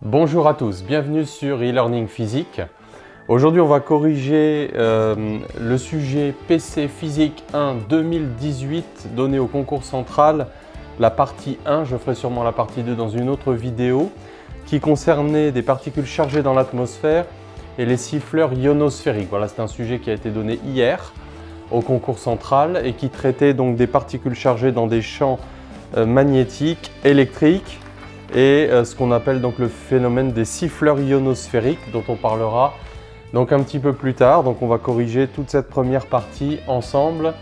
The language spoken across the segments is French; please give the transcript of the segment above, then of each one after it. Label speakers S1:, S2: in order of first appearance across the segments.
S1: Bonjour à tous, bienvenue sur e-learning physique. Aujourd'hui on va corriger le sujet PC Physique 1 2018 donné au concours central, la partie 1, je ferai sûrement la partie 2 dans une autre vidéo, qui concernait des particules chargées dans l'atmosphère et les siffleurs ionosphériques. Voilà, c'est un sujet qui a été donné hier au concours central et qui traitait donc des particules chargées dans des champs magnétiques, électriques, et ce qu'on appelle donc le phénomène des siffleurs ionosphériques dont on parlera donc un petit peu plus tard. Donc on va corriger toute cette première partie ensemble.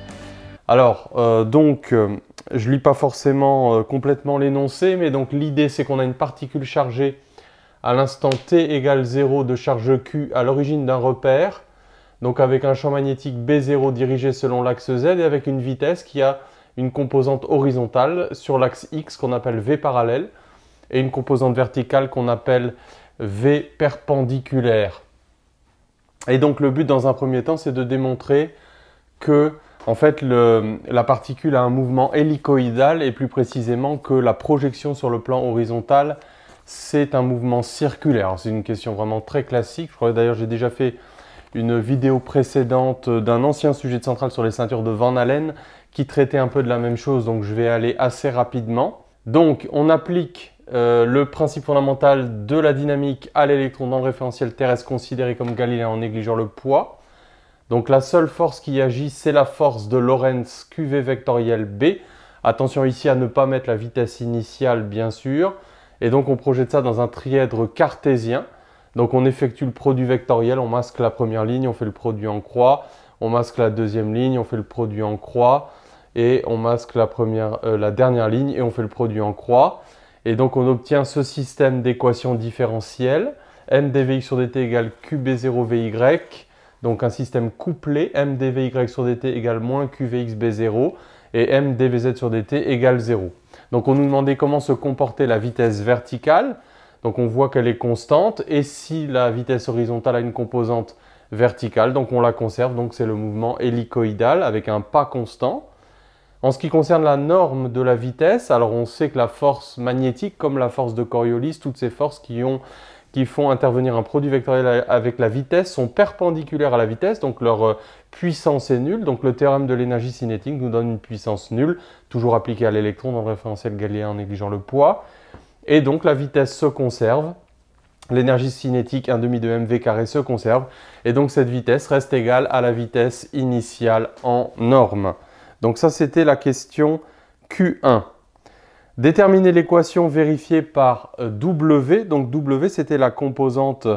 S1: Alors je lis pas forcément complètement l'énoncé, mais donc l'idée c'est qu'on a une particule chargée à l'instant t égale 0 de charge Q à l'origine d'un repère, donc avec un champ magnétique B0 dirigé selon l'axe Z et avec une vitesse qui a une composante horizontale sur l'axe X qu'on appelle V parallèle et une composante verticale qu'on appelle V perpendiculaire. Et donc le but dans un premier temps, c'est de démontrer que en fait, la particule a un mouvement hélicoïdal et plus précisément que la projection sur le plan horizontal, c'est un mouvement circulaire. C'est une question vraiment très classique. Je crois d'ailleurs j'ai déjà fait une vidéo précédente d'un ancien sujet de centrale sur les ceintures de Van Allen qui traitait un peu de la même chose, donc je vais aller assez rapidement. Donc on applique le principe fondamental de la dynamique à l'électron dans le référentiel terrestre considéré comme galiléen en négligeant le poids. Donc la seule force qui agit, c'est la force de Lorentz QV vectoriel B. Attention ici à ne pas mettre la vitesse initiale bien sûr. Et donc on projette ça dans un trièdre cartésien. Donc on effectue le produit vectoriel, on masque la première ligne, on fait le produit en croix. On masque la deuxième ligne, on fait le produit en croix. Et on masque la dernière ligne et on fait le produit en croix. Et donc on obtient ce système d'équations différentielles. M dVx sur dt égale QB0 Vy. Donc un système couplé. M dVy sur dt égale moins QVx B0. Et M dVz sur dt égale 0. Donc on nous demandait comment se comportait la vitesse verticale. Donc on voit qu'elle est constante. Et si la vitesse horizontale a une composante verticale, donc on la conserve. Donc c'est le mouvement hélicoïdal avec un pas constant. En ce qui concerne la norme de la vitesse, alors on sait que la force magnétique, comme la force de Coriolis, toutes ces forces qui font intervenir un produit vectoriel avec la vitesse sont perpendiculaires à la vitesse, donc leur puissance est nulle. Donc le théorème de l'énergie cinétique nous donne une puissance nulle, toujours appliquée à l'électron dans le référentiel galiléen en négligeant le poids. Et donc la vitesse se conserve, l'énergie cinétique 1/2 de mv carré se conserve, et donc cette vitesse reste égale à la vitesse initiale en norme. Donc ça, c'était la question Q1. Déterminer l'équation vérifiée par W. Donc W, c'était la composante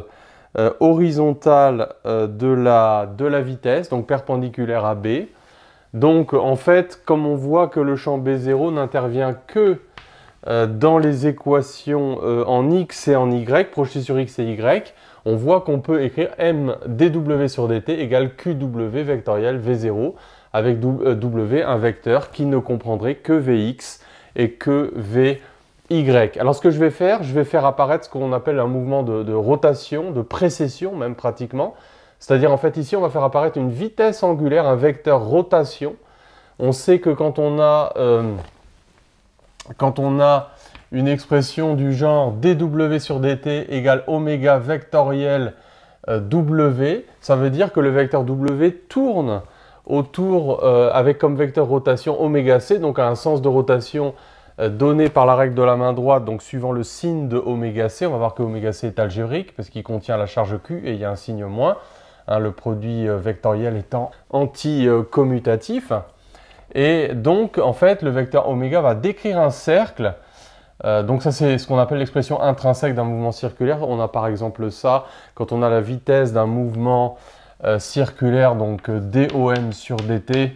S1: horizontale de la vitesse, donc perpendiculaire à B. Donc en fait, comme on voit que le champ B0 n'intervient que dans les équations en X et en Y, projetées sur X et Y, on voit qu'on peut écrire M dW sur dt égale QW vectoriel V0, avec W, un vecteur qui ne comprendrait que Vx et que Vy. Alors ce que je vais faire apparaître ce qu'on appelle un mouvement de rotation, de précession même pratiquement. C'est-à-dire en fait ici on va faire apparaître une vitesse angulaire, un vecteur rotation. On sait que quand on a une expression du genre dW sur dt égale oméga vectoriel W, ça veut dire que le vecteur W tourne autour avec comme vecteur rotation oméga c, donc à un sens de rotation donné par la règle de la main droite, donc suivant le signe de oméga c. On va voir que oméga c est algébrique parce qu'il contient la charge Q et il y a un signe moins, hein, le produit vectoriel étant anti-commutatif. Et donc en fait le vecteur oméga va décrire un cercle. Donc ça c'est ce qu'on appelle l'expression intrinsèque d'un mouvement circulaire. On a par exemple ça quand on a la vitesse d'un mouvement circulaire, donc dOm sur dt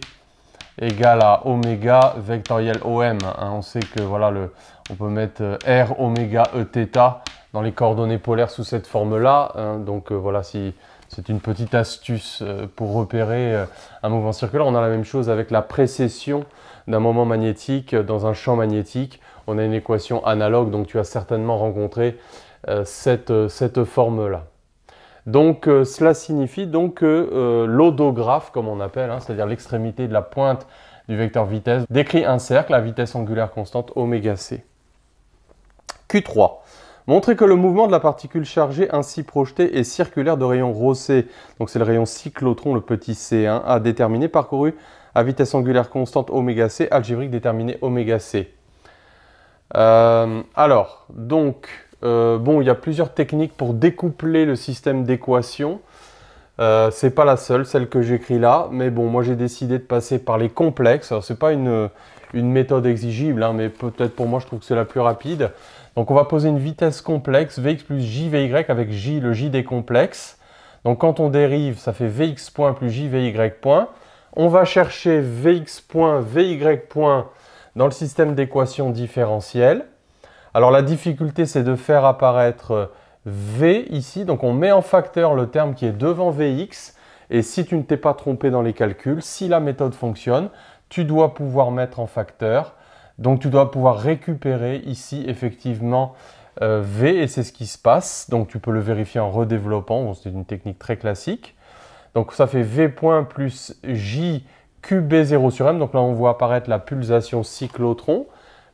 S1: égale à oméga vectoriel om. Hein. On sait que voilà, on peut mettre r oméga e θ dans les coordonnées polaires sous cette forme-là. Hein. Donc voilà, si c'est une petite astuce pour repérer un mouvement circulaire. On a la même chose avec la précession d'un moment magnétique dans un champ magnétique. On a une équation analogue, donc tu as certainement rencontré cette forme-là. Donc cela signifie donc que l'odographe, comme on appelle, hein, c'est-à-dire l'extrémité de la pointe du vecteur vitesse, décrit un cercle à vitesse angulaire constante oméga c. Q3. Montrer que le mouvement de la particule chargée ainsi projetée est circulaire de rayon ρc, donc c'est le rayon cyclotron, le petit c1, à déterminer, parcouru à vitesse angulaire constante ωc, algébrique déterminée ωc. Bon, il y a plusieurs techniques pour découpler le système d'équations. C'est pas la seule, celle que j'écris là, mais bon, moi j'ai décidé de passer par les complexes. Alors c'est pas une méthode exigible, hein, mais peut-être pour moi je trouve que c'est la plus rapide. Donc on va poser une vitesse complexe, Vx plus JVy avec J, le J des complexes. Donc quand on dérive, ça fait Vx point plus JVy point. On va chercher Vx point, Vy point dans le système d'équations différentielles. Alors la difficulté, c'est de faire apparaître V ici. Donc on met en facteur le terme qui est devant Vx. Et si tu ne t'es pas trompé dans les calculs, si la méthode fonctionne, tu dois pouvoir mettre en facteur. Donc tu dois pouvoir récupérer ici effectivement V et c'est ce qui se passe. Donc tu peux le vérifier en redéveloppant. Bon, c'est une technique très classique. Donc ça fait V point plus J QB0 sur M. Donc là on voit apparaître la pulsation cyclotron.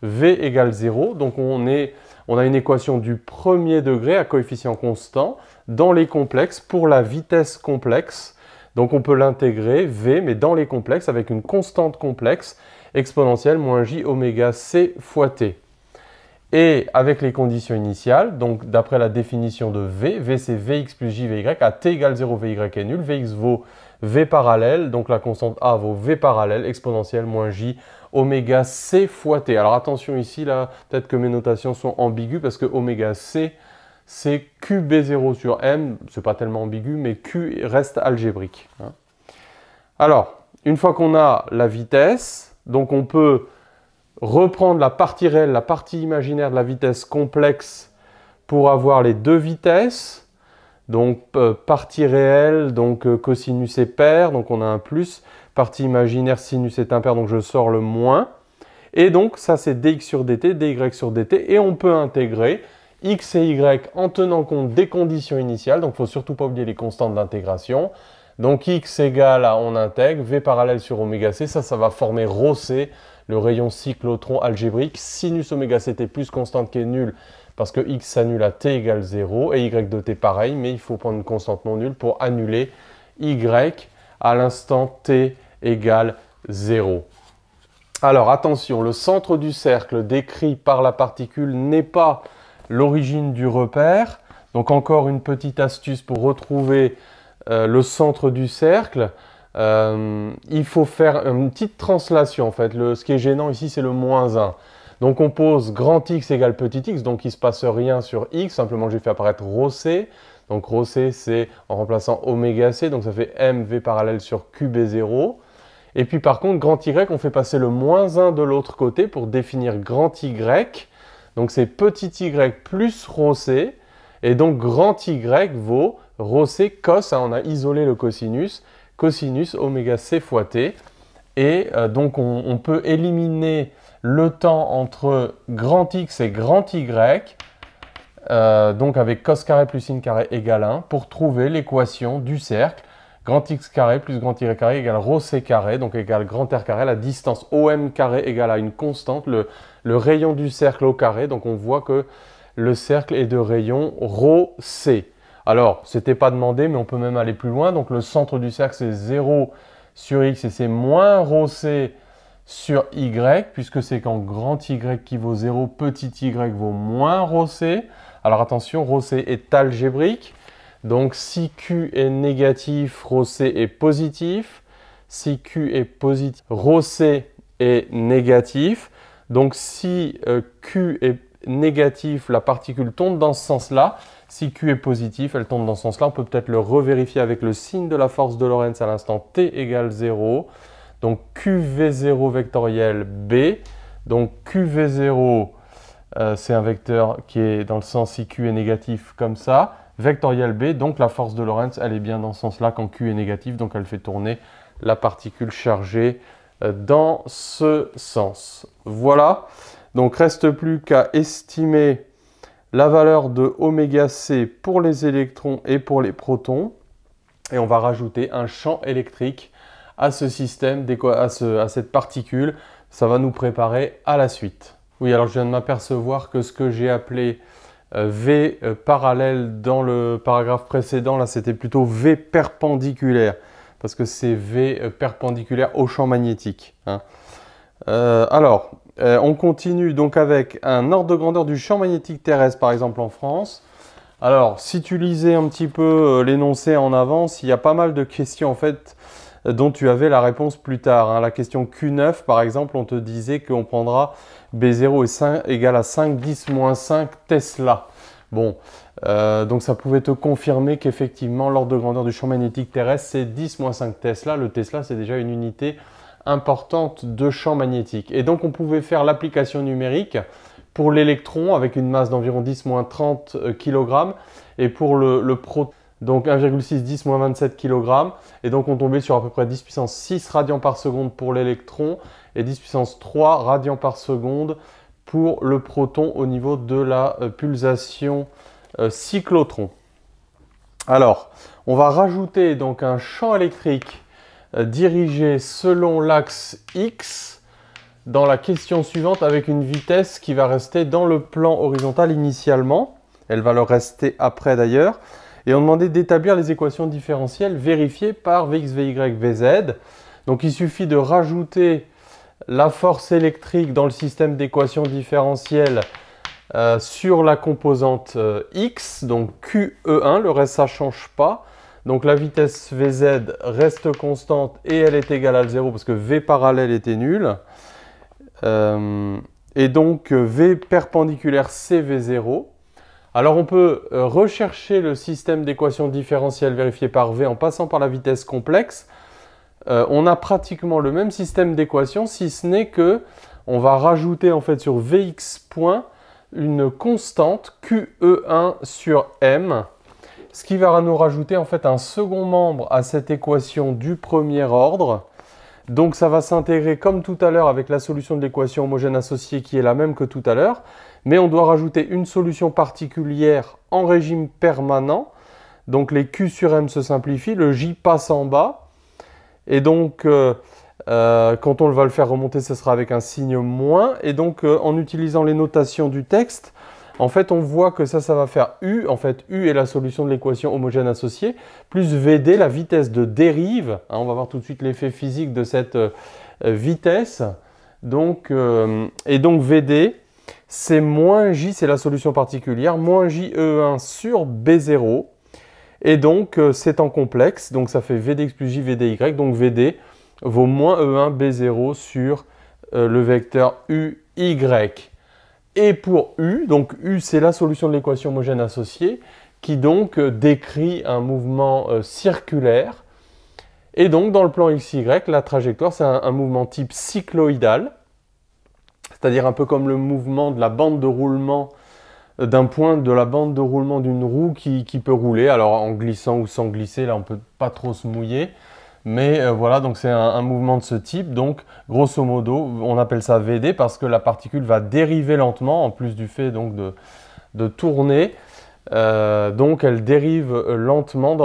S1: V égale 0. Donc on a une équation du premier degré à coefficient constant dans les complexes pour la vitesse complexe. Donc on peut l'intégrer V mais dans les complexes avec une constante complexe exponentielle moins j oméga c fois t. Et avec les conditions initiales, donc d'après la définition de V, V c'est Vx plus JVy, à t égale 0, Vy est nul, Vx vaut V parallèle, donc la constante A vaut V parallèle, exponentielle moins j oméga c fois t. Alors attention ici, là, peut-être que mes notations sont ambiguës parce que oméga c, c'est QB0 sur M, c'est pas tellement ambigu, mais Q reste algébrique. Hein. Alors, une fois qu'on a la vitesse, donc on peut reprendre la partie réelle, la partie imaginaire de la vitesse complexe pour avoir les deux vitesses. Donc partie réelle, donc cosinus est pair, donc on a un plus. Partie imaginaire, sinus est impair, donc je sors le moins. Et donc ça c'est dx sur dt, dy sur dt, et on peut intégrer x et y en tenant compte des conditions initiales. Donc il ne faut surtout pas oublier les constantes d'intégration. Donc x égale à, on intègre, v parallèle sur oméga c, ça va former ρc, le rayon cyclotron algébrique. Sinus oméga ct plus constante qui est nulle, parce que x s'annule à t égale 0, et y de t pareil, mais il faut prendre une constante non nulle pour annuler y à l'instant t égale 0. Alors attention, le centre du cercle décrit par la particule n'est pas l'origine du repère. Donc encore une petite astuce pour retrouver le centre du cercle. Il faut faire une petite translation en fait. Ce qui est gênant ici, c'est le moins 1. Donc on pose grand X égale petit x, donc il ne se passe rien sur x, simplement j'ai fait apparaître ρc. Donc ρc c'est en remplaçant oméga c, donc ça fait mv parallèle sur qb0. Et puis par contre, grand Y, on fait passer le moins 1 de l'autre côté pour définir grand Y. Donc c'est petit y plus ρc. Et donc grand Y vaut ρc cos, hein, on a isolé le cosinus, cosinus oméga c fois t. Et donc on peut éliminer le temps entre grand X et grand Y, donc avec cos carré plus sin carré égale 1, pour trouver l'équation du cercle. Grand X carré plus grand Y carré égale ρc carré, donc égale grand R carré. La distance OM carré égale à une constante, le rayon du cercle au carré. Donc on voit que le cercle est de rayon ρc. Alors, ce n'était pas demandé, mais on peut même aller plus loin. Donc le centre du cercle, c'est 0 sur X et c'est moins ρc sur Y, puisque c'est quand grand Y qui vaut 0, petit Y vaut moins ρc. Alors attention, ρc est algébrique. Donc si Q est négatif, ρc est positif. Si Q est positif, ρc est négatif. Donc si Q est négatif, la particule tombe dans ce sens-là. Si Q est positif, elle tombe dans ce sens-là. On peut peut-être le revérifier avec le signe de la force de Lorentz à l'instant t égale 0. Donc QV0 vectoriel B. Donc QV0, c'est un vecteur qui est dans le sens si Q est négatif comme ça. Vectoriel B, donc la force de Lorentz, elle est bien dans ce sens-là quand Q est négatif. Donc elle fait tourner la particule chargée dans ce sens. Voilà. Donc reste plus qu'à estimer la valeur de oméga c pour les électrons et pour les protons. Et on va rajouter un champ électrique à ce système, à cette particule. Ça va nous préparer à la suite. Oui, alors je viens de m'apercevoir que ce que j'ai appelé V parallèle dans le paragraphe précédent. Là, c'était plutôt V perpendiculaire, parce que c'est V perpendiculaire au champ magnétique. Hein. On continue donc avec un ordre de grandeur du champ magnétique terrestre, par exemple en France. Alors, si tu lisais un petit peu l'énoncé en avance, il y a pas mal de questions en fait dont tu avais la réponse plus tard. Hein. La question Q9, par exemple, on te disait qu'on prendra B0 égale à 5, 10, moins 5 Tesla. Bon, donc ça pouvait te confirmer qu'effectivement, l'ordre de grandeur du champ magnétique terrestre, c'est 10 moins 5 Tesla. Le Tesla, c'est déjà une unité importante de champ magnétique. Et donc, on pouvait faire l'application numérique pour l'électron avec une masse d'environ 10-30 kg et pour le proton, donc 1,6 10-27 kg. Et donc on tombait sur à peu près 10 puissance 6 radians par seconde pour l'électron et 10 puissance 3 radians par seconde pour le proton au niveau de la pulsation cyclotron. Alors, on va rajouter donc un champ électrique dirigé selon l'axe X dans la question suivante avec une vitesse qui va rester dans le plan horizontal initialement. Elle va le rester après d'ailleurs. Et on demandait d'établir les équations différentielles vérifiées par Vx, Vy, Vz. Donc il suffit de rajouter la force électrique dans le système d'équations différentielles sur la composante X, donc QE1, le reste ça ne change pas. Donc la vitesse Vz reste constante et elle est égale à 0 parce que V parallèle était nul. Et donc V perpendiculaire c'est V0. Alors on peut rechercher le système d'équations différentielles vérifié par V en passant par la vitesse complexe. On a pratiquement le même système d'équations, si ce n'est que on va rajouter en fait sur Vx point une constante QE1 sur M, ce qui va nous rajouter en fait un second membre à cette équation du premier ordre. Donc ça va s'intégrer comme tout à l'heure avec la solution de l'équation homogène associée qui est la même que tout à l'heure, mais on doit rajouter une solution particulière en régime permanent. Donc les Q sur M se simplifient, le J passe en bas, et donc quand on va le faire remonter, ce sera avec un signe moins, et donc en utilisant les notations du texte, en fait, on voit que ça va faire U. En fait, U est la solution de l'équation homogène associée, plus VD, la vitesse de dérive. Hein, on va voir tout de suite l'effet physique de cette vitesse. Donc, et donc, VD, c'est moins J, c'est la solution particulière, moins JE1 sur B0. Et donc, c'est en complexe. Donc, ça fait VDX plus J, VDY. Donc, VD vaut moins E1 B0 sur le vecteur UY. Et pour U, donc U c'est la solution de l'équation homogène associée qui donc décrit un mouvement circulaire. Et donc dans le plan XY, la trajectoire c'est un mouvement type cycloïdal, c'est-à-dire un peu comme le mouvement de la bande de roulement d'un point de la bande de roulement d'une roue qui peut rouler, alors en glissant ou sans glisser, là on ne peut pas trop se mouiller. Mais voilà, donc c'est un mouvement de ce type. Donc, grosso modo, on appelle ça VD parce que la particule va dériver lentement, en plus du fait donc de tourner. Donc, elle dérive lentement,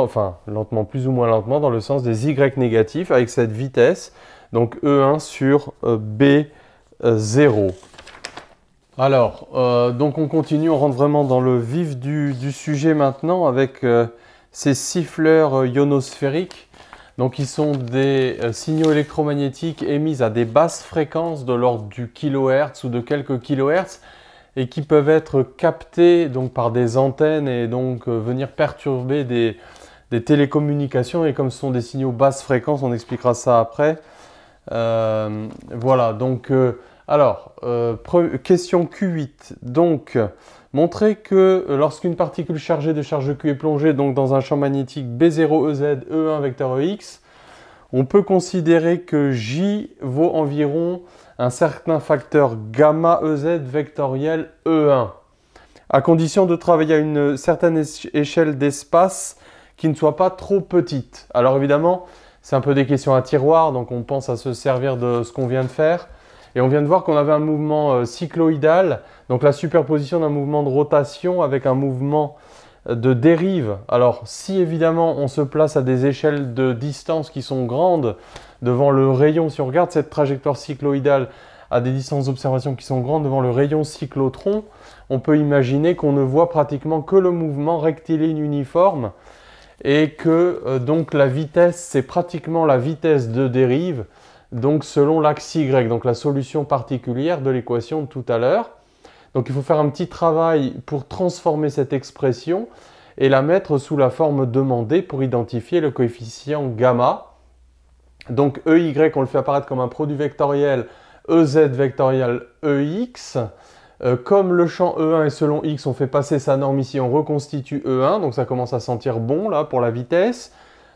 S1: lentement, plus ou moins lentement, dans le sens des Y négatifs avec cette vitesse. Donc, E1 sur B0. Alors, donc on continue, on rentre vraiment dans le vif du sujet maintenant avec ces siffleurs ionosphériques. Donc, ils sont des signaux électromagnétiques émis à des basses fréquences de l'ordre du kilohertz ou de quelques kilohertz et qui peuvent être captés donc, par des antennes et donc venir perturber des télécommunications. Et comme ce sont des signaux basse fréquence, on expliquera ça après. Voilà, donc, question Q8. Donc, montrer que lorsqu'une particule chargée de charge Q est plongée donc dans un champ magnétique B0EZ E1 vecteur EX, on peut considérer que J vaut environ un certain facteur gamma EZ vectoriel E1, à condition de travailler à une certaine échelle d'espace qui ne soit pas trop petite. Alors évidemment, c'est un peu des questions à tiroir, donc on pense à se servir de ce qu'on vient de faire. Et on vient de voir qu'on avait un mouvement cycloïdal, donc la superposition d'un mouvement de rotation avec un mouvement de dérive. Alors, si évidemment on se place à des échelles de distance qui sont grandes devant le rayon, si on regarde cette trajectoire cycloïdale à des distances d'observation qui sont grandes devant le rayon cyclotron, on peut imaginer qu'on ne voit pratiquement que le mouvement rectiligne uniforme et que donc la vitesse, c'est pratiquement la vitesse de dérive, donc selon l'axe Y, donc la solution particulière de l'équation de tout à l'heure. Donc il faut faire un petit travail pour transformer cette expression et la mettre sous la forme demandée pour identifier le coefficient gamma. Donc EY, on le fait apparaître comme un produit vectoriel EZ vectoriel EX. Comme le champ E1 est selon X, on fait passer sa norme ici, on reconstitue E1, donc ça commence à sentir bon là pour la vitesse.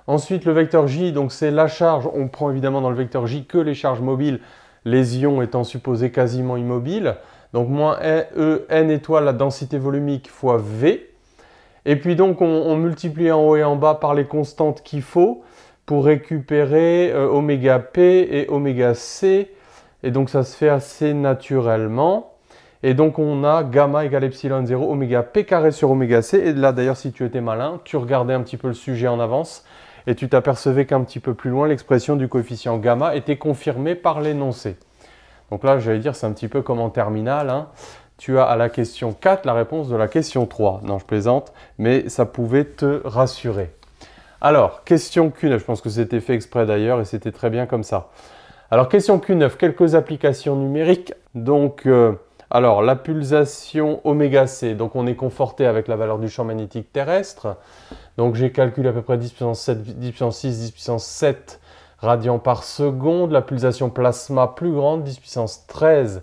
S1: Ensuite le vecteur J, donc c'est la charge, on prend évidemment dans le vecteur J que les charges mobiles, les ions étant supposés quasiment immobiles. Donc moins E, N étoile la densité volumique fois V. Et puis donc on multiplie en haut et en bas par les constantes qu'il faut pour récupérer oméga P et oméga C. Et donc ça se fait assez naturellement. Et donc on a gamma égale epsilon 0 oméga P carré sur oméga C. Et là d'ailleurs si tu étais malin, tu regardais un petit peu le sujet en avance et tu t'apercevais qu'un petit peu plus loin l'expression du coefficient gamma était confirmée par l'énoncé. Donc là j'allais dire c'est un petit peu comme en terminale, hein. Tu as à la question 4 la réponse de la question 3. Non je plaisante, mais ça pouvait te rassurer. Alors, question Q9, je pense que c'était fait exprès d'ailleurs et c'était très bien comme ça. Alors, question Q9, quelques applications numériques. Donc, alors, la pulsation oméga C, donc on est conforté avec la valeur du champ magnétique terrestre. Donc, j'ai calculé à peu près 10 puissance 7, 10 puissance 6, 10 puissance 7 radians par seconde. La pulsation plasma plus grande, 10 puissance 13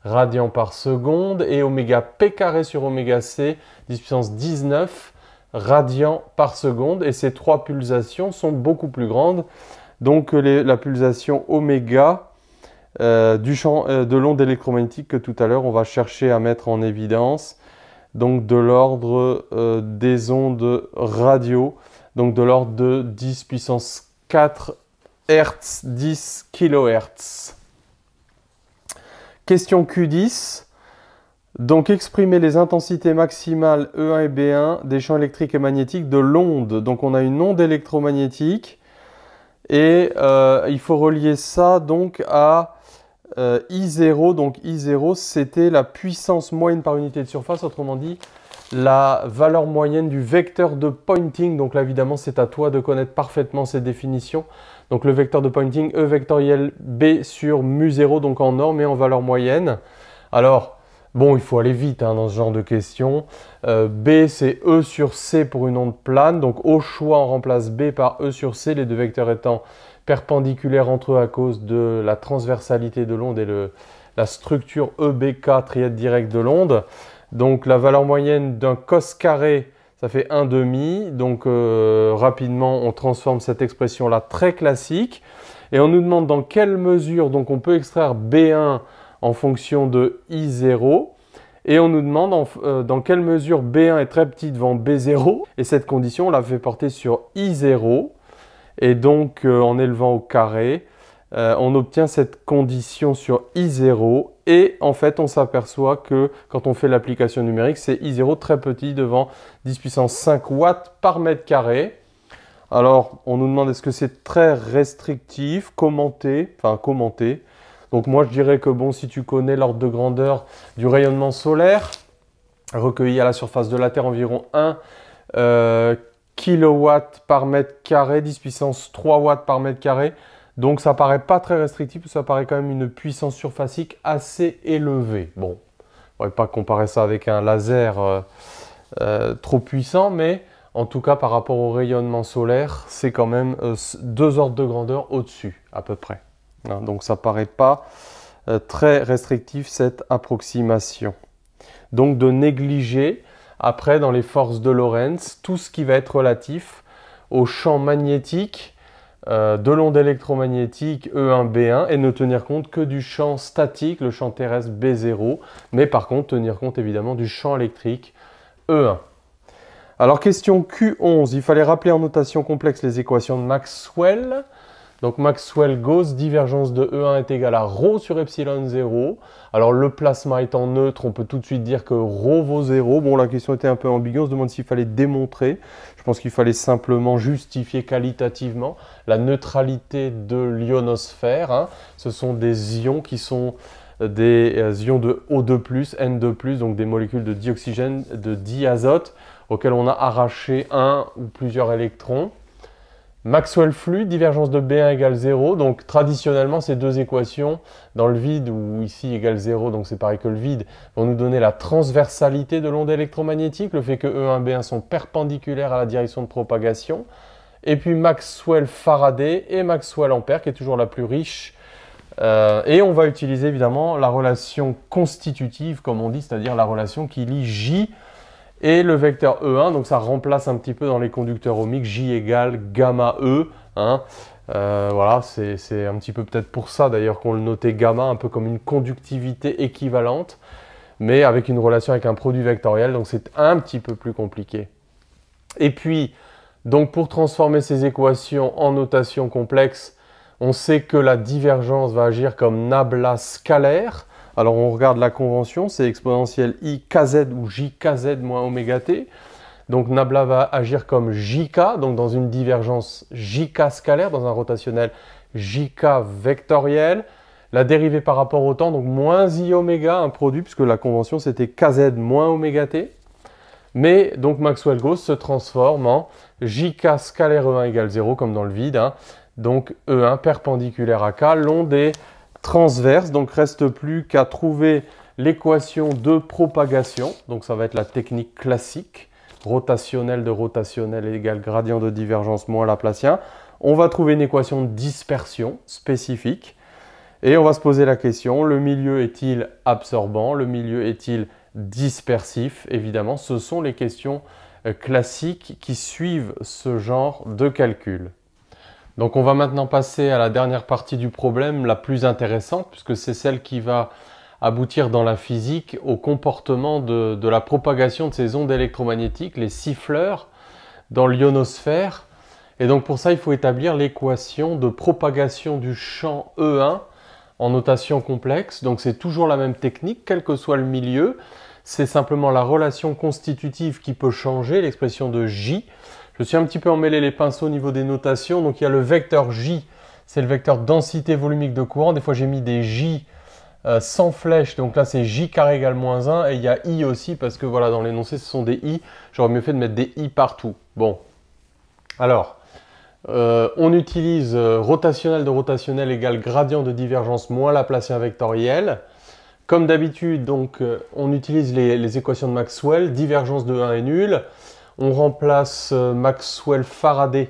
S1: radians par seconde. Et oméga P carré sur oméga C, 10 puissance 19 radians par seconde, et ces trois pulsations sont beaucoup plus grandes. Donc la pulsation oméga du champ de l'onde électromagnétique que tout à l'heure on va chercher à mettre en évidence, donc de l'ordre des ondes radio, donc de l'ordre de 10 puissance 4 Hz, 10 kHz. Question Q10. Donc, exprimer les intensités maximales E1 et B1 des champs électriques et magnétiques de l'onde. Donc, on a une onde électromagnétique et il faut relier ça donc à I0. Donc, I0, c'était la puissance moyenne par unité de surface, autrement dit, la valeur moyenne du vecteur de Poynting. Donc là, évidemment, c'est à toi de connaître parfaitement ces définitions. Donc, le vecteur de Poynting, E vectoriel B sur mu0, donc en norme et en valeur moyenne. Alors, bon, il faut aller vite hein, dans ce genre de questions. B, c'est E sur C pour une onde plane. Donc, au choix, on remplace B par E sur C, les deux vecteurs étant perpendiculaires entre eux à cause de la transversalité de l'onde et la structure EBK, trièdre direct de l'onde. Donc, la valeur moyenne d'un cos carré, ça fait 1,5. Donc, rapidement, on transforme cette expression-là très classique. Et on nous demande dans quelle mesure donc, on peut extraire B1 en fonction de I0, et on nous demande dans quelle mesure B1 est très petit devant B0, et cette condition on la fait porter sur I0, et donc en élevant au carré, on obtient cette condition sur I0, et en fait on s'aperçoit que quand on fait l'application numérique, c'est I0 très petit devant 10 puissance 5 watts par mètre carré. Alors on nous demande est-ce que c'est très restrictif, commenter. Donc moi je dirais que bon, si tu connais l'ordre de grandeur du rayonnement solaire, recueilli à la surface de la Terre environ 1 kW par mètre carré, 10 puissance 3 watts par mètre carré, donc ça paraît pas très restrictif, ça paraît quand même une puissance surfacique assez élevée. Bon, on ne va pas comparer ça avec un laser trop puissant, mais en tout cas par rapport au rayonnement solaire, c'est quand même 2 ordres de grandeur au-dessus à peu près. Donc ça ne paraît pas très restrictif cette approximation. Donc de négliger après dans les forces de Lorentz tout ce qui va être relatif au champ magnétique de l'onde électromagnétique E1, B1 et ne tenir compte que du champ statique, le champ terrestre B0, mais par contre tenir compte évidemment du champ électrique E1. Alors question Q11, il fallait rappeler en notation complexe les équations de Maxwell. Donc Maxwell-Gauss, divergence de E1 est égale à ρ sur epsilon 0. Alors le plasma étant neutre, on peut tout de suite dire que ρ vaut 0. Bon, la question était un peu ambiguë, on se demande s'il fallait démontrer. Je pense qu'il fallait simplement justifier qualitativement la neutralité de l'ionosphère. Hein. Ce sont des ions qui sont des ions de O2+, N2+, donc des molécules de dioxygène, de diazote, auxquelles on a arraché un ou plusieurs électrons. Maxwell fluide, divergence de B1 égale 0, donc traditionnellement ces deux équations, dans le vide ou ici égale 0, donc c'est pareil que le vide, vont nous donner la transversalité de l'onde électromagnétique, le fait que E1 et B1 sont perpendiculaires à la direction de propagation, et puis Maxwell Faraday et Maxwell Ampère qui est toujours la plus riche, et on va utiliser évidemment la relation constitutive comme on dit, c'est-à-dire la relation qui lie J et le vecteur E1, donc ça remplace un petit peu dans les conducteurs ohmiques, J égale gamma E. Hein. Voilà, c'est un petit peu peut-être pour ça d'ailleurs qu'on le notait gamma, un peu comme une conductivité équivalente, mais avec une relation avec un produit vectoriel, donc c'est un petit peu plus compliqué. Et puis, donc pour transformer ces équations en notation complexe, on sait que la divergence va agir comme nabla scalaire. Alors on regarde la convention, c'est exponentielle i kz ou j kz moins oméga t. Donc nabla va agir comme jk, donc dans une divergence jk scalaire, dans un rotationnel jk vectoriel. La dérivée par rapport au temps, donc moins i oméga, un produit, puisque la convention c'était kz moins oméga t. Mais donc Maxwell-Gauss se transforme en jk scalaire E1 égale 0, comme dans le vide. Hein. Donc E1 perpendiculaire à K, l'onde est transverse, donc reste plus qu'à trouver l'équation de propagation. Donc ça va être la technique classique, rotationnel de rotationnel égale gradient de divergence moins Laplacien. On va trouver une équation de dispersion spécifique et on va se poser la question, le milieu est-il absorbant, le milieu est-il dispersif? Évidemment, ce sont les questions classiques qui suivent ce genre de calcul. Donc on va maintenant passer à la dernière partie du problème, la plus intéressante, puisque c'est celle qui va aboutir dans la physique au comportement de la propagation de ces ondes électromagnétiques, les siffleurs, dans l'ionosphère. Et donc pour ça, il faut établir l'équation de propagation du champ E1 en notation complexe. Donc c'est toujours la même technique, quel que soit le milieu. C'est simplement la relation constitutive qui peut changer, l'expression de J. Je suis un petit peu emmêlé les pinceaux au niveau des notations. Donc il y a le vecteur J, c'est le vecteur densité volumique de courant. Des fois j'ai mis des J sans flèche, donc là c'est J carré égale moins 1. Et il y a I aussi parce que voilà, dans l'énoncé ce sont des I. J'aurais mieux fait de mettre des I partout. Bon, alors on utilise rotationnel de rotationnel égale gradient de divergence moins Laplacien vectoriel. Comme d'habitude, donc on utilise les équations de Maxwell, divergence de 1 est nulle. On remplace Maxwell-Faraday,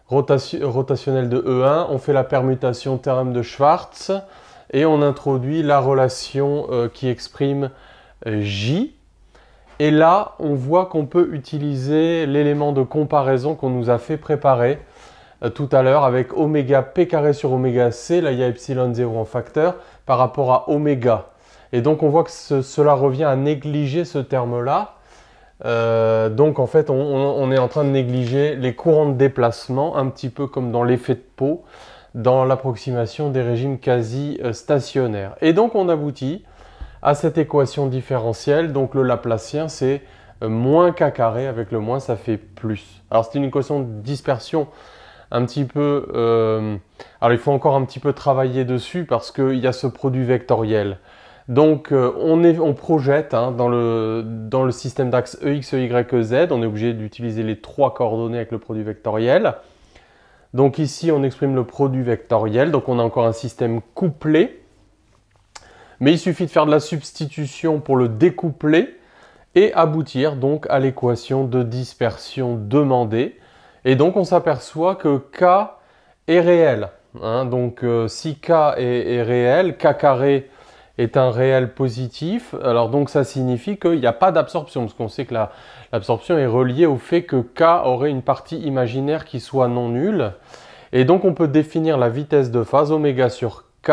S1: rotationnel de E1, on fait la permutation théorème de Schwartz et on introduit la relation qui exprime J. Et là, on voit qu'on peut utiliser l'élément de comparaison qu'on nous a fait préparer tout à l'heure avec oméga p carré sur oméga c, là il y a epsilon 0 en facteur, par rapport à oméga. Et donc on voit que cela revient à négliger ce terme-là. Donc en fait on est en train de négliger les courants de déplacement, un petit peu comme dans l'effet de Pau, dans l'approximation des régimes quasi stationnaires. Et donc on aboutit à cette équation différentielle, donc le Laplacien c'est moins k carré, avec le moins ça fait plus. Alors c'est une équation de dispersion un petit peu, alors il faut encore un petit peu travailler dessus parce qu'il y a ce produit vectoriel. Donc on projette hein, dans le système d'axe EX, EY, EZ, on est obligé d'utiliser les trois coordonnées avec le produit vectoriel. Donc ici on exprime le produit vectoriel, donc on a encore un système couplé. Mais il suffit de faire de la substitution pour le découpler et aboutir donc à l'équation de dispersion demandée. Et donc on s'aperçoit que K est réel. Hein, donc si K est réel, K carré est un réel positif, alors donc ça signifie qu'il n'y a pas d'absorption, parce qu'on sait que l'absorption est reliée au fait que K aurait une partie imaginaire qui soit non nulle. Et donc on peut définir la vitesse de phase oméga sur K,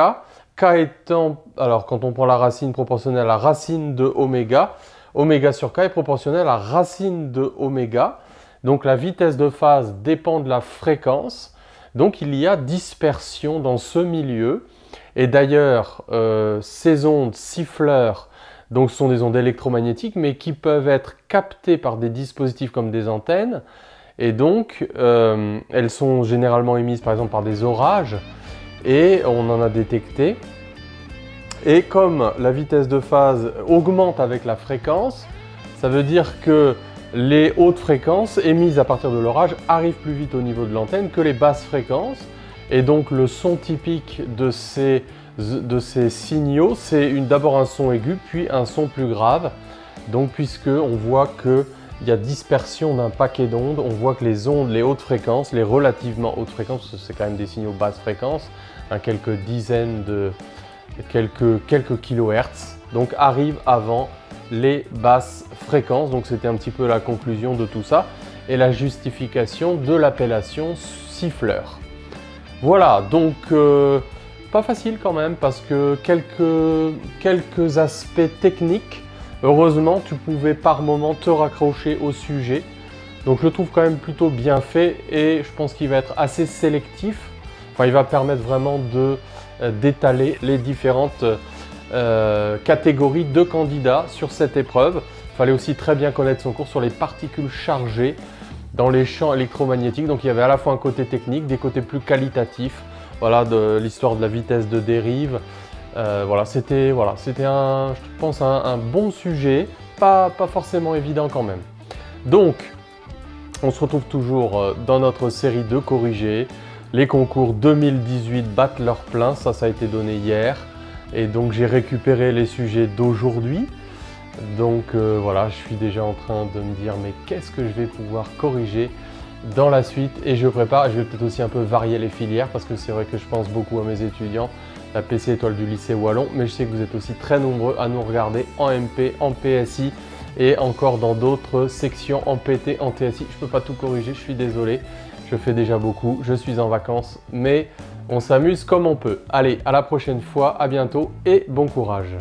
S1: K étant, alors quand on prend la racine proportionnelle à la racine de oméga, oméga sur K est proportionnel à la racine de oméga. Donc la vitesse de phase dépend de la fréquence, donc il y a dispersion dans ce milieu. Et d'ailleurs, ces ondes siffleurs donc, sont des ondes électromagnétiques, mais qui peuvent être captées par des dispositifs comme des antennes. Et donc, elles sont généralement émises par exemple par des orages, et on en a détecté. Et comme la vitesse de phase augmente avec la fréquence, ça veut dire que les hautes fréquences émises à partir de l'orage arrivent plus vite au niveau de l'antenne que les basses fréquences. Et donc le son typique de ces signaux, c'est d'abord un son aigu, puis un son plus grave. Donc puisqu'on voit qu'il y a dispersion d'un paquet d'ondes, on voit que les ondes, les hautes fréquences, les relativement hautes fréquences, parce que c'est quand même des signaux basses fréquences, quelques dizaines de quelques kilohertz, donc arrivent avant les basses fréquences. Donc c'était un petit peu la conclusion de tout ça et la justification de l'appellation siffleur. Voilà, donc pas facile quand même parce que quelques aspects techniques, heureusement tu pouvais par moment te raccrocher au sujet. Donc je le trouve quand même plutôt bien fait et je pense qu'il va être assez sélectif. Enfin, il va permettre vraiment d'étaler les différentes catégories de candidats sur cette épreuve. Il fallait aussi très bien connaître son cours sur les particules chargées dans les champs électromagnétiques. Donc il y avait à la fois un côté technique, des côtés plus qualitatifs, voilà, de l'histoire de la vitesse de dérive. Voilà, c'était je pense un bon sujet, pas forcément évident quand même. Donc on se retrouve toujours dans notre série de corrigés. Les concours 2018 battent leur plein, ça a été donné hier. Et donc j'ai récupéré les sujets d'aujourd'hui. Donc voilà, je suis déjà en train de me dire mais qu'est-ce que je vais pouvoir corriger dans la suite. Et je prépare, je vais peut-être aussi un peu varier les filières parce que c'est vrai que je pense beaucoup à mes étudiants, la PC étoile du lycée Wallon, mais je sais que vous êtes aussi très nombreux à nous regarder en MP, en PSI et encore dans d'autres sections en PT, en TSI. Je ne peux pas tout corriger, je suis désolé, je fais déjà beaucoup, je suis en vacances, mais on s'amuse comme on peut. Allez, à la prochaine fois, à bientôt et bon courage.